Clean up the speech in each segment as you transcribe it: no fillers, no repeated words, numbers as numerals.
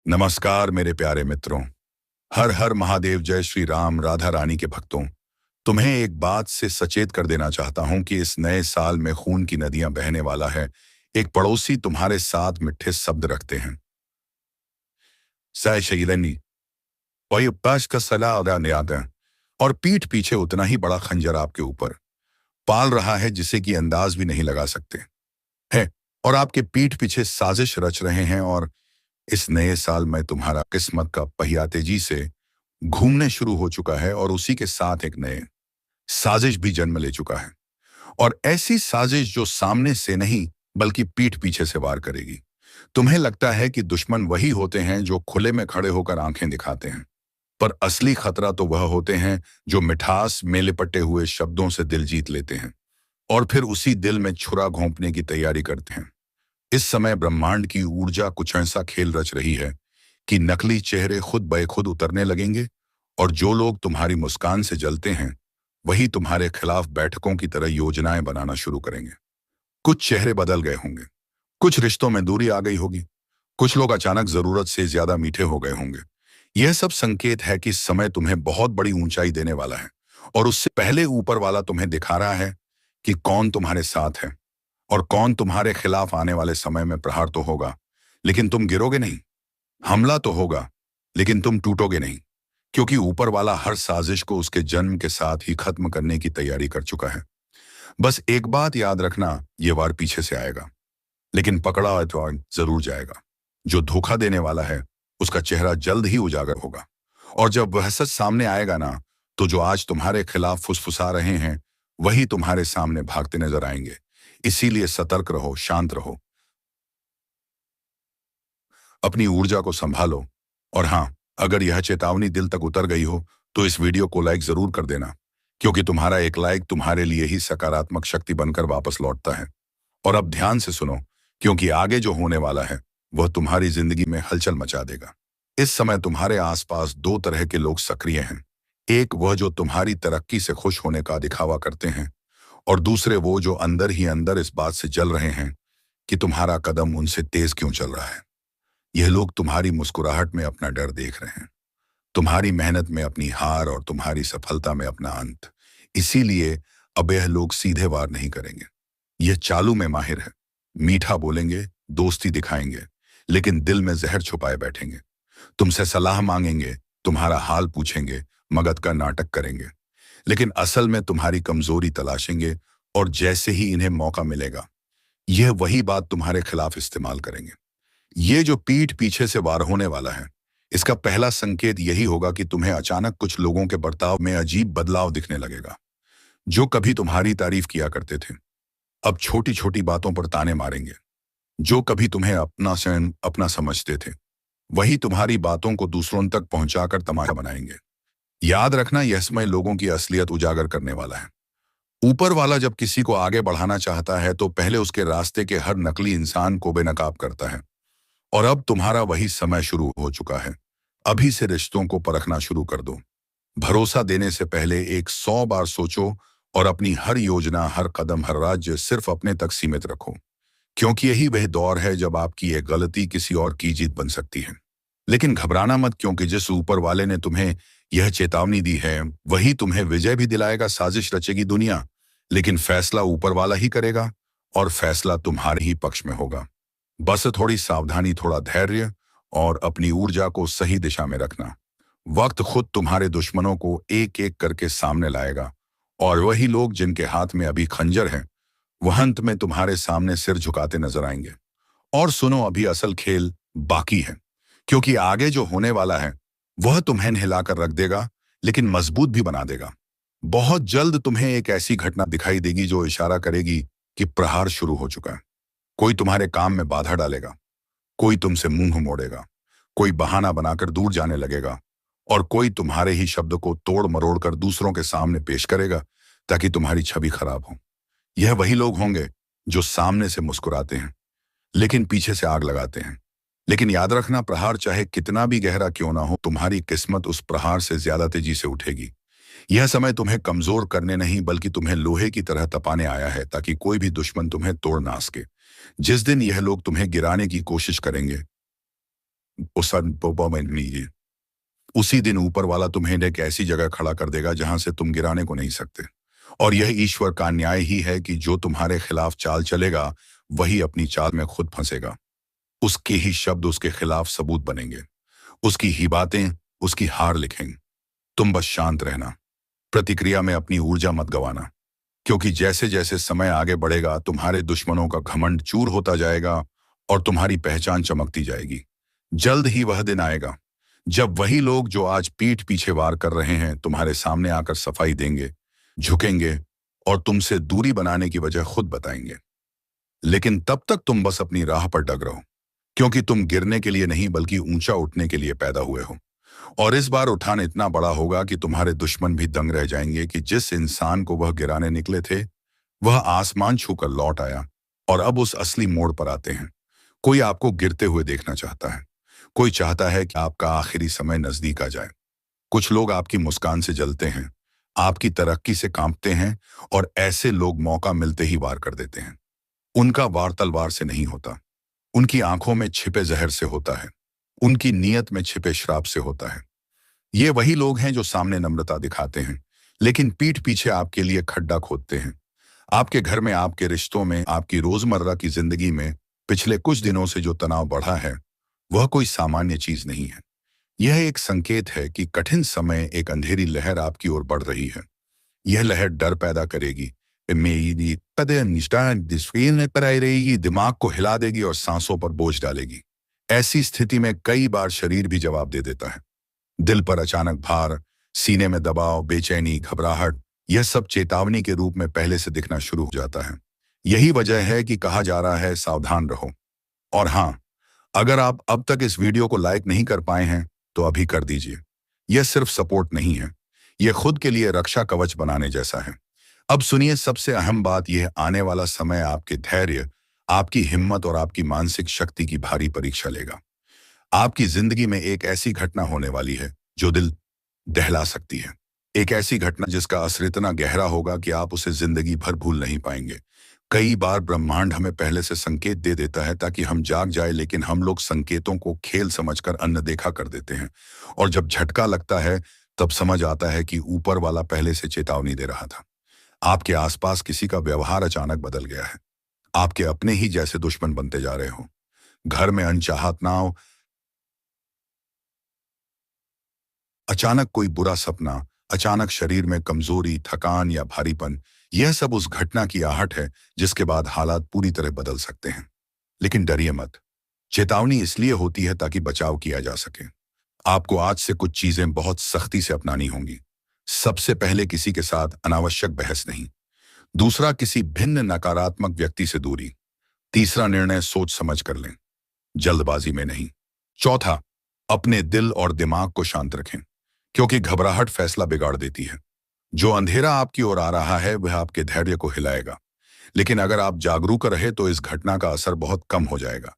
नमस्कार मेरे प्यारे मित्रों। हर हर महादेव। जय श्री राम। राधा रानी के भक्तों, तुम्हें एक बात से सचेत कर देना चाहता हूं कि इस नए साल में खून की नदियां बहने वाला है। एक पड़ोसी तुम्हारे साथ मिठ्ठे शब्द रखते हैं। सह शैलनी वही उपकाश का सलाह अदा नियाद है, और पीठ पीछे उतना ही बड़ा खंजर आपके ऊपर पाल रहा है जिसे कि अंदाज भी नहीं लगा सकते है। और आपके पीठ पीछे साजिश रच रहे हैं। और इस नए साल में तुम्हारा किस्मत का पहिया तेजी से घूमने शुरू हो चुका है, और उसी के साथ एक नए साजिश भी जन्म ले चुका है। और ऐसी साजिश जो सामने से नहीं बल्कि पीठ पीछे से वार करेगी। तुम्हें लगता है कि दुश्मन वही होते हैं जो खुले में खड़े होकर आंखें दिखाते हैं, पर असली खतरा तो वह होते हैं जो मिठास में लिपटे हुए शब्दों से दिल जीत लेते हैं और फिर उसी दिल में छुरा घोंपने की तैयारी करते हैं। इस समय ब्रह्मांड की ऊर्जा कुछ ऐसा खेल रच रही है कि नकली चेहरे खुद ब खुद उतरने लगेंगे, और जो लोग तुम्हारी मुस्कान से जलते हैं वही तुम्हारे खिलाफ बैठकों की तरह योजनाएं बनाना शुरू करेंगे। कुछ चेहरे बदल गए होंगे, कुछ रिश्तों में दूरी आ गई होगी, कुछ लोग अचानक जरूरत से ज्यादा मीठे हो गए होंगे। यह सब संकेत है कि समय तुम्हें बहुत बड़ी ऊंचाई देने वाला है, और उससे पहले ऊपर वाला तुम्हें दिखा रहा है कि कौन तुम्हारे साथ है और कौन तुम्हारे खिलाफ। आने वाले समय में प्रहार तो होगा, लेकिन तुम गिरोगे नहीं। हमला तो होगा, लेकिन तुम टूटोगे नहीं, क्योंकि ऊपर वाला हर साजिश को उसके जन्म के साथ ही खत्म करने की तैयारी कर चुका है। बस एक बात याद रखना, ये वार पीछे से आएगा, लेकिन पकड़ा हुआ तो जरूर जाएगा। जो धोखा देने वाला है उसका चेहरा जल्द ही उजागर होगा, और जब वह सच सामने आएगा ना, तो जो आज तुम्हारे खिलाफ फुसफुसा रहे हैं वही तुम्हारे सामने भागते नजर आएंगे। इसीलिए सतर्क रहो, शांत रहो, अपनी ऊर्जा को संभालो। और हाँ, अगर यह चेतावनी दिल तक उतर गई हो तो इस वीडियो को लाइक जरूर कर देना, क्योंकि तुम्हारा एक लाइक तुम्हारे लिए ही सकारात्मक शक्ति बनकर वापस लौटता है। और अब ध्यान से सुनो, क्योंकि आगे जो होने वाला है वह तुम्हारी जिंदगी में हलचल मचा देगा। इस समय तुम्हारे आसपास दो तरह के लोग सक्रिय हैं। एक वह जो तुम्हारी तरक्की से खुश होने का दिखावा करते हैं, और दूसरे वो जो अंदर ही अंदर इस बात से जल रहे हैं कि तुम्हारा कदम उनसे तेज क्यों चल रहा है। यह लोग तुम्हारी मुस्कुराहट में अपना डर देख रहे हैं, तुम्हारी मेहनत में अपनी हार और तुम्हारी सफलता में अपना अंत। इसीलिए अब यह लोग सीधे वार नहीं करेंगे। यह चालू में माहिर है। मीठा बोलेंगे, दोस्ती दिखाएंगे, लेकिन दिल में जहर छुपाए बैठेंगे। तुमसे सलाह मांगेंगे, तुम्हारा हाल पूछेंगे, मगध का नाटक करेंगे, लेकिन असल में तुम्हारी कमजोरी तलाशेंगे, और जैसे ही इन्हें मौका मिलेगा यह वही बात तुम्हारे खिलाफ इस्तेमाल करेंगे। ये जो पीठ पीछे से वार होने वाला है, इसका पहला संकेत यही होगा कि तुम्हें अचानक कुछ लोगों के बर्ताव में अजीब बदलाव दिखने लगेगा। जो कभी तुम्हारी तारीफ किया करते थे अब छोटी छोटी बातों पर ताने मारेंगे। जो कभी तुम्हें अपना समझते थे वही तुम्हारी बातों को दूसरों तक पहुंचाकर तमाशा बनाएंगे। याद रखना, यह समय लोगों की असलियत उजागर करने वाला है। ऊपर वाला जब किसी को आगे बढ़ाना चाहता है तो पहले उसके रास्ते के हर नकली इंसान को बेनकाब करता है, और अब तुम्हारा वही समय शुरू हो चुका है। अभी से रिश्तों को परखना शुरू कर दो। भरोसा देने से पहले 100 बार सोचो, और अपनी हर योजना, हर कदम, हर राज्य सिर्फ अपने तक सीमित रखो, क्योंकि यही वह दौर है जब आपकी एक गलती किसी और की जीत बन सकती है। लेकिन घबराना मत, क्योंकि जिस ऊपर वाले ने तुम्हें यह चेतावनी दी है वही तुम्हें विजय भी दिलाएगा। साजिश रचेगी दुनिया, लेकिन फैसला ऊपर वाला ही करेगा, और फैसला तुम्हारे ही पक्ष में होगा। बस थोड़ी सावधानी, थोड़ा धैर्य, और अपनी ऊर्जा को सही दिशा में रखना। वक्त खुद तुम्हारे दुश्मनों को एक एक करके सामने लाएगा, और वही लोग जिनके हाथ में अभी खंजर है वह अंत में तुम्हारे सामने सिर झुकाते नजर आएंगे। और सुनो, अभी असल खेल बाकी है, क्योंकि आगे जो होने वाला है वह तुम्हें हिलाकर रख देगा, लेकिन मजबूत भी बना देगा। बहुत जल्द तुम्हें एक ऐसी घटना दिखाई देगी जो इशारा करेगी कि प्रहार शुरू हो चुका है। कोई तुम्हारे काम में बाधा डालेगा, कोई तुमसे मुंह मोड़ेगा, कोई बहाना बनाकर दूर जाने लगेगा, और कोई तुम्हारे ही शब्द को तोड़ मरोड़ कर दूसरों के सामने पेश करेगा ताकि तुम्हारी छवि खराब हो। यह वही लोग होंगे जो सामने से मुस्कुराते हैं लेकिन पीछे से आग लगाते हैं। लेकिन याद रखना, प्रहार चाहे कितना भी गहरा क्यों ना हो, तुम्हारी किस्मत उस प्रहार से ज्यादा तेजी से उठेगी। यह समय तुम्हें कमजोर करने नहीं बल्कि तुम्हें लोहे की तरह तपाने आया है, ताकि कोई भी दुश्मन तुम्हें तोड़ ना सके। जिस दिन यह लोग तुम्हें गिराने की कोशिश करेंगे उस मोमेंट लीजिए। उसी दिन ऊपर वाला तुम्हें एक ऐसी जगह खड़ा कर देगा जहां से तुम गिराने को नहीं सकते। और यह ईश्वर का न्याय ही है कि जो तुम्हारे खिलाफ चाल चलेगा वही अपनी चाल में खुद फंसेगा। उसके ही शब्द उसके खिलाफ सबूत बनेंगे, उसकी ही बातें उसकी हार लिखेंगे। तुम बस शांत रहना, प्रतिक्रिया में अपनी ऊर्जा मत गंवाना, क्योंकि जैसे जैसे समय आगे बढ़ेगा तुम्हारे दुश्मनों का घमंड चूर होता जाएगा और तुम्हारी पहचान चमकती जाएगी। जल्द ही वह दिन आएगा जब वही लोग जो आज पीठ पीछे वार कर रहे हैं तुम्हारे सामने आकर सफाई देंगे, झुकेंगे और तुमसे दूरी बनाने की वजह खुद बताएंगे। लेकिन तब तक तुम बस अपनी राह पर डग रहो, क्योंकि तुम गिरने के लिए नहीं बल्कि ऊंचा उठने के लिए पैदा हुए हो। और इस बार उठान इतना बड़ा होगा कि तुम्हारे दुश्मन भी दंग रह जाएंगे कि जिस इंसान को वह गिराने निकले थे वह आसमान छूकर लौट आया। और अब उस असली मोड़ पर आते हैं। कोई आपको गिरते हुए देखना चाहता है, कोई चाहता है कि आपका आखिरी समय नजदीक आ जाए। कुछ लोग आपकी मुस्कान से जलते हैं, आपकी तरक्की से कांपते हैं, और ऐसे लोग मौका मिलते ही वार कर देते हैं। उनका वार तलवार से नहीं होता, उनकी आंखों में छिपे जहर से होता है, उनकी नीयत में छिपे श्राप से होता है। ये वही लोग हैं जो सामने नम्रता दिखाते हैं लेकिन पीठ पीछे आपके लिए खड्डा खोदते हैं। आपके घर में, आपके रिश्तों में, आपकी रोजमर्रा की जिंदगी में पिछले कुछ दिनों से जो तनाव बढ़ा है वह कोई सामान्य चीज नहीं है। यह एक संकेत है कि कठिन समय, एक अंधेरी लहर आपकी ओर बढ़ रही है। यह लहर डर पैदा करेगी, मेरी पदे निष्ठान दिस्वीन पर आई रहेगी, दिमाग को हिला देगी और सांसों पर बोझ डालेगी। ऐसी स्थिति में कई बार शरीर भी जवाब दे देता है। दिल पर अचानक भार, सीने में दबाव, बेचैनी, घबराहट, यह सब चेतावनी के रूप में पहले से दिखना शुरू हो जाता है। यही वजह है कि कहा जा रहा है सावधान रहो। और हाँ, अगर आप अब तक इस वीडियो को लाइक नहीं कर पाए हैं तो अभी कर दीजिए। यह सिर्फ सपोर्ट नहीं है, यह खुद के लिए रक्षा कवच बनाने जैसा है। अब सुनिए सबसे अहम बात, यह आने वाला समय आपके धैर्य, आपकी हिम्मत और आपकी मानसिक शक्ति की भारी परीक्षा लेगा। आपकी जिंदगी में एक ऐसी घटना होने वाली है जो दिल दहला सकती है। एक ऐसी घटना जिसका असर इतना गहरा होगा कि आप उसे जिंदगी भर भूल नहीं पाएंगे। कई बार ब्रह्मांड हमें पहले से संकेत दे देता है ताकि हम जाग जाए, लेकिन हम लोग संकेतों को खेल समझकर अनदेखा कर देते हैं। और जब झटका लगता है तब समझ आता है कि ऊपर वाला पहले से चेतावनी दे रहा था। आपके आसपास किसी का व्यवहार अचानक बदल गया है, आपके अपने ही जैसे दुश्मन बनते जा रहे हो। घर में अनचाहा तनाव, अचानक कोई बुरा सपना, अचानक शरीर में कमजोरी, थकान या भारीपन, यह सब उस घटना की आहट है जिसके बाद हालात पूरी तरह बदल सकते हैं। लेकिन डरिए मत, चेतावनी इसलिए होती है ताकि बचाव किया जा सके। आपको आज से कुछ चीजें बहुत सख्ती से अपनानी होंगी। सबसे पहले, किसी के साथ अनावश्यक बहस नहीं। दूसरा, किसी भिन्न नकारात्मक व्यक्ति से दूरी। तीसरा, निर्णय सोच समझ कर लें, जल्दबाजी में नहीं। चौथा, अपने दिल और दिमाग को शांत रखें, क्योंकि घबराहट फैसला बिगाड़ देती है। जो अंधेरा आपकी ओर आ रहा है वह आपके धैर्य को हिलाएगा, लेकिन अगर आप जागरूक रहे तो इस घटना का असर बहुत कम हो जाएगा।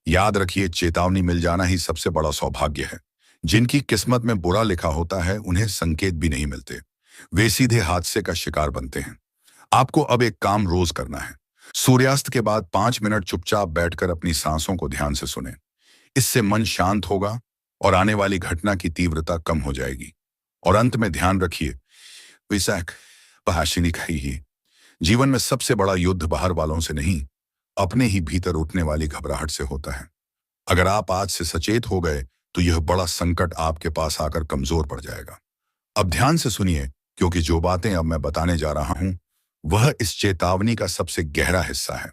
याद रखिए, चेतावनी मिल जाना ही सबसे बड़ा सौभाग्य है। जिनकी किस्मत में बुरा लिखा होता है उन्हें संकेत भी नहीं मिलते, वे सीधे हादसे का शिकार बनते हैं। आपको अब एक काम रोज करना है। सूर्यास्त के बाद 5 मिनट चुपचाप बैठकर अपनी सांसों को ध्यान से सुने। इससे मन शांत होगा और आने वाली घटना की तीव्रता कम हो जाएगी। और अंत में ध्यान रखिए, विशाख भाषिनी ही जीवन में सबसे बड़ा युद्ध बाहर वालों से नहीं, अपने ही भीतर उठने वाली घबराहट से होता है। अगर आप आज से सचेत हो गए तो यह बड़ा संकट आपके पास आकर कमजोर पड़ जाएगा। अब ध्यान से सुनिए, क्योंकि जो बातें अब मैं बताने जा रहा हूं वह इस चेतावनी का सबसे गहरा हिस्सा है।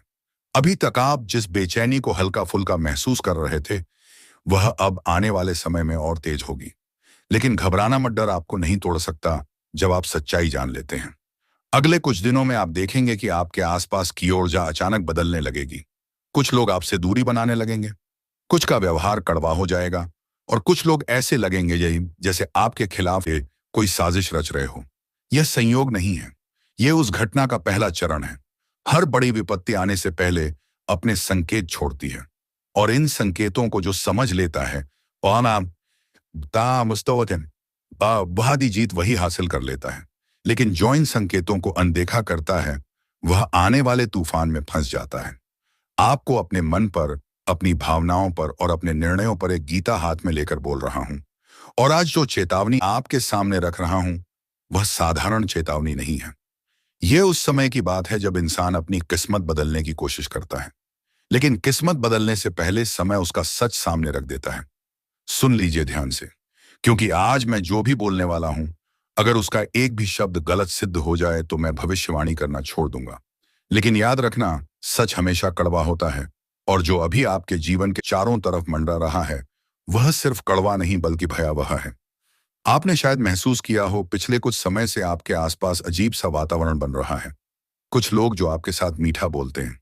अभी तक आप जिस बेचैनी को हल्का फुल्का महसूस कर रहे थे वह अब आने वाले समय में और तेज होगी। लेकिन घबराना मत, डर आपको नहीं तोड़ सकता जब आप सच्चाई जान लेते हैं। अगले कुछ दिनों में आप देखेंगे कि आपके आसपास की ऊर्जा अचानक बदलने लगेगी। कुछ लोग आपसे दूरी बनाने लगेंगे, कुछ का व्यवहार कड़वा हो जाएगा और कुछ लोग ऐसे लगेंगे जैसे आपके खिलाफ कोई साजिश रच रहे हो। यह संयोग नहीं है, यह उस घटना का पहला चरण है। हर बड़ी विपत्ति आने से पहले अपने संकेत छोड़ती है, और इन संकेतों को जो समझ लेता है बहादी जीत वही हासिल कर लेता है। लेकिन जो इन संकेतों को अनदेखा करता है वह आने वाले तूफान में फंस जाता है। आपको अपने मन पर अपनी भावनाओं पर और अपने निर्णयों पर एक गीता हाथ में लेकर बोल रहा हूं। और आज जो चेतावनी आपके सामने रख रहा हूं, वह साधारण चेतावनी नहीं है। यह उस समय की बात है जब इंसान अपनी किस्मत बदलने की कोशिश करता है, लेकिन किस्मत बदलने से पहले समय उसका सच सामने रख देता है। सुन लीजिए ध्यान से, क्योंकि आज मैं जो भी बोलने वाला हूं, अगर उसका एक भी शब्द गलत सिद्ध हो जाए तो मैं भविष्यवाणी करना छोड़ दूंगा। लेकिन याद रखना, सच हमेशा कड़वा होता है, और जो अभी आपके जीवन के चारों तरफ मंडरा रहा है, वह सिर्फ कड़वा नहीं बल्कि भयावह है। आपने शायद महसूस किया हो, पिछले कुछ समय से आपके आसपास अजीब सा वातावरण बन रहा है। कुछ लोग जो आपके साथ मीठा बोलते हैं,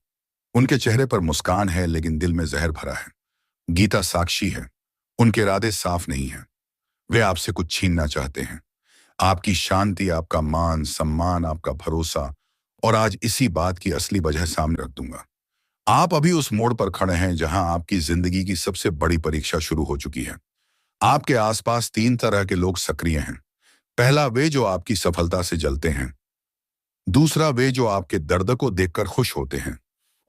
उनके चेहरे पर मुस्कान है लेकिन दिल में जहर भरा है। गीता साक्षी है, उनके इरादे साफ नहीं है। वे आपसे कुछ छीनना चाहते हैं, आपकी शांति, आपका मान सम्मान, आपका भरोसा। और आज इसी बात की असली वजह सामने रख दूंगा। आप अभी उस मोड़ पर खड़े हैं जहां आपकी जिंदगी की सबसे बड़ी परीक्षा शुरू हो चुकी है। आपके आसपास तीन तरह के लोग सक्रिय हैं। पहला, वे जो आपकी सफलता से जलते हैं। दूसरा, वे जो आपके दर्द को देखकर खुश होते हैं।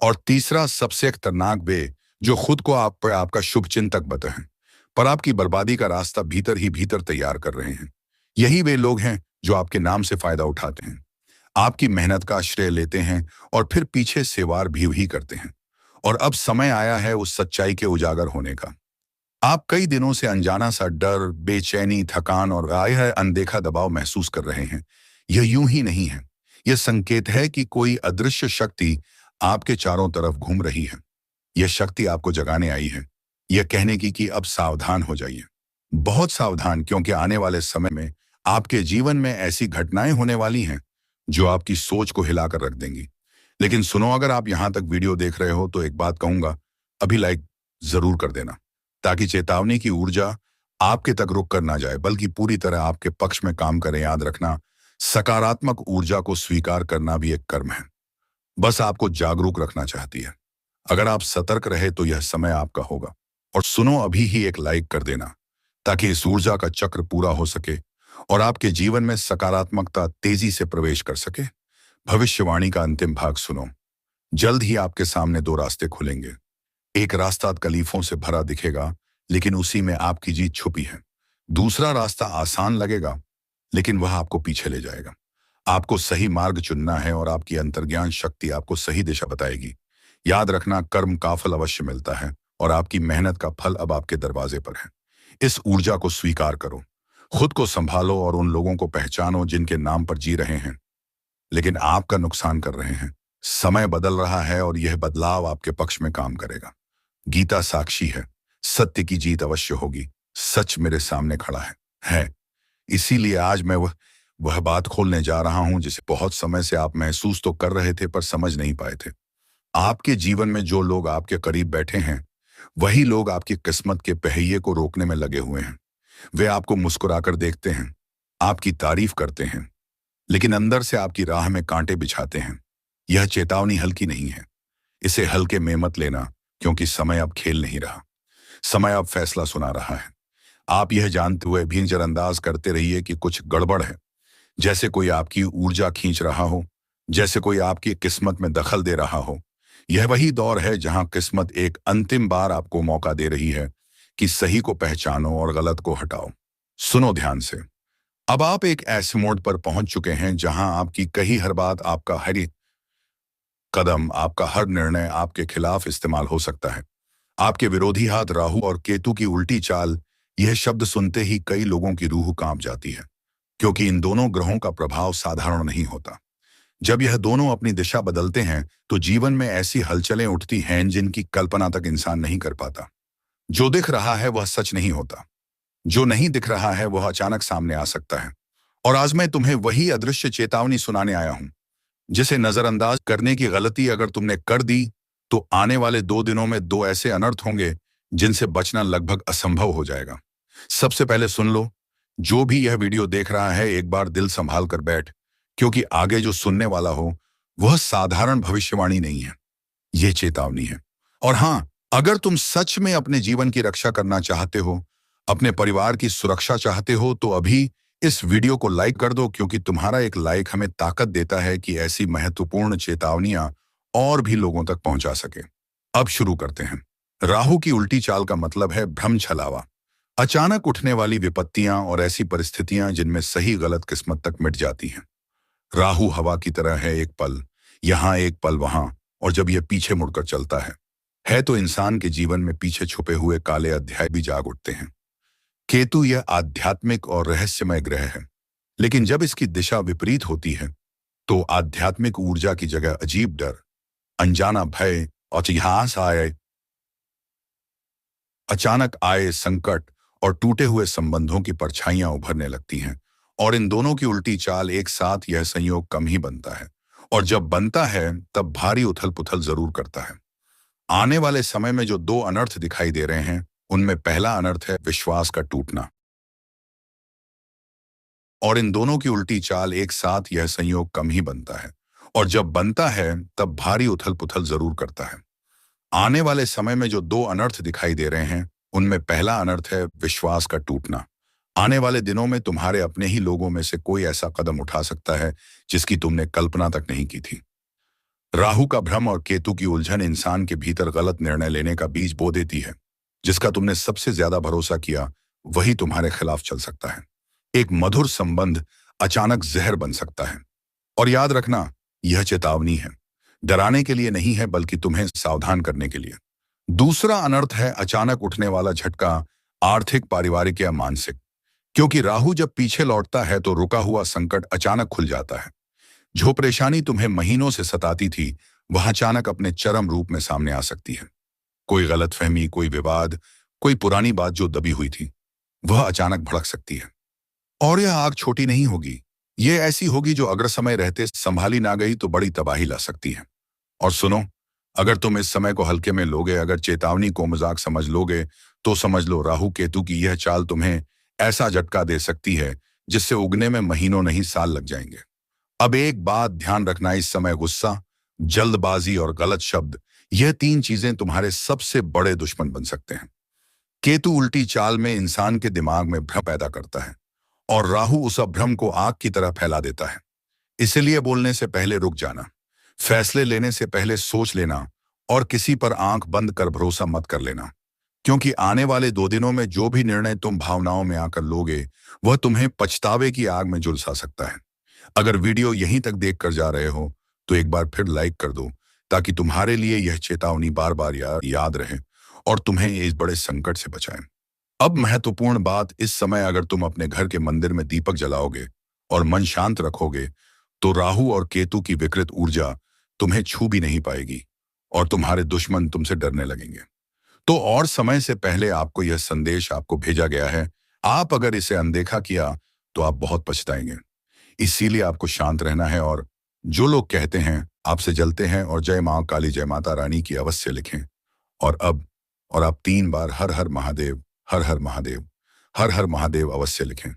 और तीसरा, सबसे खतरनाक, वे जो खुद को आप पर आपका शुभ चिंतक बते हैं, पर आपकी बर्बादी का रास्ता भीतर ही भीतर तैयार कर रहे हैं। यही वे लोग हैं जो आपके नाम से फायदा उठाते हैं, आपकी मेहनत का श्रेय लेते हैं और फिर पीछे से वार भी करते हैं। और अब समय आया है उस सच्चाई के उजागर होने का। आप कई दिनों से अनजाना सा डर, बेचैनी, थकान और गायह अनदेखा दबाव महसूस कर रहे हैं। यह यूं ही नहीं है। यह संकेत है कि कोई अदृश्य शक्ति आपके चारों तरफ घूम रही है। यह शक्ति आपको जगाने आई है, यह कहने की कि अब सावधान हो जाइए। बहुत सावधान, क्योंकि आने वाले समय में आपके जीवन में ऐसी घटनाएं होने वाली हैं जो आपकी सोच को हिलाकर रख देंगी। लेकिन सुनो, अगर आप यहां तक वीडियो देख रहे हो तो एक बात कहूंगा, अभी लाइक जरूर कर देना, ताकि चेतावनी की ऊर्जा आपके तक रुक कर ना जाए बल्कि पूरी तरह आपके पक्ष में काम करे। याद रखना, सकारात्मक ऊर्जा को स्वीकार करना भी एक कर्म है, बस आपको जागरूक रखना चाहती है। अगर आप सतर्क रहे तो यह समय आपका होगा। और सुनो, अभी ही एक लाइक कर देना ताकि इस ऊर्जा का चक्र पूरा हो सके और आपके जीवन में सकारात्मकता तेजी से प्रवेश कर सके। भविष्यवाणी का अंतिम भाग सुनो। जल्द ही आपके सामने दो रास्ते खुलेंगे। एक रास्ता तकलीफों से भरा दिखेगा, लेकिन उसी में आपकी जीत छुपी है। दूसरा रास्ता आसान लगेगा, लेकिन वह आपको पीछे ले जाएगा। आपको सही मार्ग चुनना है और आपकी अंतर्ज्ञान शक्ति आपको सही दिशा बताएगी। याद रखना, कर्म का फल अवश्य मिलता है और आपकी मेहनत का फल अब आपके दरवाजे पर है। इस ऊर्जा को स्वीकार करो, खुद को संभालो और उन लोगों को पहचानो जिनके नाम पर जी रहे हैं लेकिन आपका नुकसान कर रहे हैं। समय बदल रहा है और यह बदलाव आपके पक्ष में काम करेगा। गीता साक्षी है, सत्य की जीत अवश्य होगी। सच मेरे सामने खड़ा है। इसीलिए आज मैं वह बात खोलने जा रहा हूं जिसे बहुत समय से आप महसूस तो कर रहे थे पर समझ नहीं पाए थे। आपके जीवन में जो लोग आपके करीब बैठे हैं, वही लोग आपकी किस्मत के पहिए को रोकने में लगे हुए हैं। वे आपको मुस्कुराकर देखते हैं, आपकी तारीफ करते हैं, लेकिन अंदर से आपकी राह में कांटे बिछाते हैं। यह चेतावनी हल्की नहीं है, इसे हल्के में मत लेना, क्योंकि समय अब खेल नहीं रहा। समय अब फैसला सुना रहा है। आप यह जानते हुए भी नजरअंदाज करते रहिए कि कुछ गड़बड़ है, जैसे कोई आपकी ऊर्जा खींच रहा हो, जैसे कोई आपकी किस्मत में दखल दे रहा हो। यह वही दौर है जहां किस्मत एक अंतिम बार आपको मौका दे रही है कि सही को पहचानो और गलत को हटाओ। सुनो ध्यान से, अब आप एक ऐसे मोड़ पर पहुंच चुके हैं जहां आपकी कही हर बात, आपका हर कदम, आपका हर निर्णय आपके खिलाफ इस्तेमाल हो सकता है। आपके विरोधी हाथ राहु और केतु की उल्टी चाल, यह शब्द सुनते ही कई लोगों की रूह कांप जाती है, क्योंकि इन दोनों ग्रहों का प्रभाव साधारण नहीं होता। जब यह दोनों अपनी दिशा बदलते हैं तो जीवन में ऐसी हलचलें उठती हैं जिनकी कल्पना तक इंसान नहीं कर पाता। जो दिख रहा है वह सच नहीं होता, जो नहीं दिख रहा है वह अचानक सामने आ सकता है। और आज मैं तुम्हें वही अदृश्य चेतावनी सुनाने आया हूं, जिसे नजरअंदाज करने की गलती अगर तुमने कर दी तो आने वाले 2 दिनों में 2 ऐसे अनर्थ होंगे जिनसे बचना लगभग असंभव हो जाएगा। सबसे पहले सुन लो, जो भी यह वीडियो देख रहा है, एक बार दिल संभाल कर बैठ, क्योंकि आगे जो सुनने वाला हो वह साधारण भविष्यवाणी नहीं है, यह चेतावनी है। और हां, अगर तुम सच में अपने जीवन की रक्षा करना चाहते हो, अपने परिवार की सुरक्षा चाहते हो, तो अभी इस वीडियो को लाइक कर दो, क्योंकि तुम्हारा एक लाइक हमें ताकत देता है कि ऐसी महत्वपूर्ण चेतावनियां और भी लोगों तक पहुंचा सके। अब शुरू करते हैं। राहु की उल्टी चाल का मतलब है भ्रम छलावा, अचानक उठने वाली विपत्तियां और ऐसी परिस्थितियां जिनमें सही गलत किस्मत तक मिट जाती हैं। राहु हवा की तरह है, एक पल यहां एक पल वहां, और जब यह पीछे मुड़कर चलता है तो इंसान के जीवन में पीछे छुपे हुए काले अध्याय भी जाग उठते हैं। केतु यह आध्यात्मिक और रहस्यमय ग्रह है, लेकिन जब इसकी दिशा विपरीत होती है तो आध्यात्मिक ऊर्जा की जगह अजीब डर, अनजाना भय और इतिहास आए अचानक आए संकट और टूटे हुए संबंधों की परछाइयां उभरने लगती हैं। और इन दोनों की उल्टी चाल एक साथ यह संयोग कम ही बनता है, और जब बनता है तब भारी उथल पुथल जरूर करता है। आने वाले समय में जो दो अनर्थ दिखाई दे रहे हैं, उनमें पहला अनर्थ है विश्वास का टूटना, और इन दोनों की उल्टी चाल एक साथ यह संयोग कम ही बनता है, और जब बनता है तब भारी उथल पुथल जरूर करता है। आने वाले समय में जो दो अनर्थ दिखाई दे रहे हैं, उनमें पहला अनर्थ है विश्वास का टूटना। आने वाले दिनों में तुम्हारे अपने ही लोगों में से कोई ऐसा कदम उठा सकता है जिसकी तुमने कल्पना तक नहीं की थी। राहु का भ्रम और केतु की उलझन इंसान के भीतर गलत निर्णय लेने का बीज बो देती है। जिसका तुमने सबसे ज्यादा भरोसा किया वही तुम्हारे खिलाफ चल सकता है। एक मधुर संबंध अचानक जहर बन सकता है। और याद रखना, यह चेतावनी है, डराने के लिए नहीं है, बल्कि तुम्हें सावधान करने के लिए। दूसरा अनर्थ है अचानक उठने वाला झटका, आर्थिक, पारिवारिक या मानसिक। क्योंकि राहु जब पीछे लौटता है तो रुका हुआ संकट अचानक खुल जाता है। जो परेशानी तुम्हें महीनों से सताती थी, वह अचानक अपने चरम रूप में सामने आ सकती है। कोई गलतफहमी, कोई विवाद, कोई पुरानी बात जो दबी हुई थी, वह अचानक भड़क सकती है। और यह आग छोटी नहीं होगी, ये ऐसी होगी जो अगर समय रहते संभाली ना गई तो बड़ी तबाही ला सकती है। और सुनो, अगर तुम इस समय को हल्के में लोगे, अगर चेतावनी को मजाक समझ लोगे, तो समझ लो राहु केतु की यह चाल तुम्हें ऐसा झटका दे सकती है जिससे उगने में महीनों नहीं साल लग जाएंगे। अब एक बात ध्यान रखना, इस समय गुस्सा, जल्दबाजी और गलत शब्द, यह तीन चीजें तुम्हारे सबसे बड़े दुश्मन बन सकते हैं। केतु उल्टी चाल में इंसान के दिमाग में भ्रम पैदा करता है, और राहु उस भ्रम को आग की तरह फैला देता है। इसलिए बोलने से पहले रुक जाना, फैसले लेने से पहले सोच लेना, और किसी पर आंख बंद कर भरोसा मत कर लेना। क्योंकि आने वाले 2 दिनों में जो भी निर्णय तुम भावनाओं में आकर लोगे, वह तुम्हें पछतावे की आग में झुलसा सकता है। अगर वीडियो यहीं तक देख कर जा रहे हो तो एक बार फिर लाइक कर दो, ताकि तुम्हारे लिए यह चेतावनी बार बार याद रहे और तुम्हें इस बड़े संकट से बचाए। अब महत्वपूर्ण बात, इस समय अगर तुम अपने घर के मंदिर में दीपक जलाओगे और मन शांत रखोगे, तो राहु और केतु की विकृत ऊर्जा तुम्हें छू भी नहीं पाएगी और तुम्हारे दुश्मन तुमसे डरने लगेंगे। तो और समय से पहले आपको यह संदेश आपको भेजा गया है। आप अगर इसे अनदेखा किया तो आप बहुत पछताएंगे। इसीलिए आपको शांत रहना है, और जो लोग कहते हैं आपसे जलते हैं और जय मां काली, जय माता रानी की अवश्य लिखें। और आप 3 बार हर हर महादेव, हर हर महादेव, हर हर महादेव अवश्य लिखें।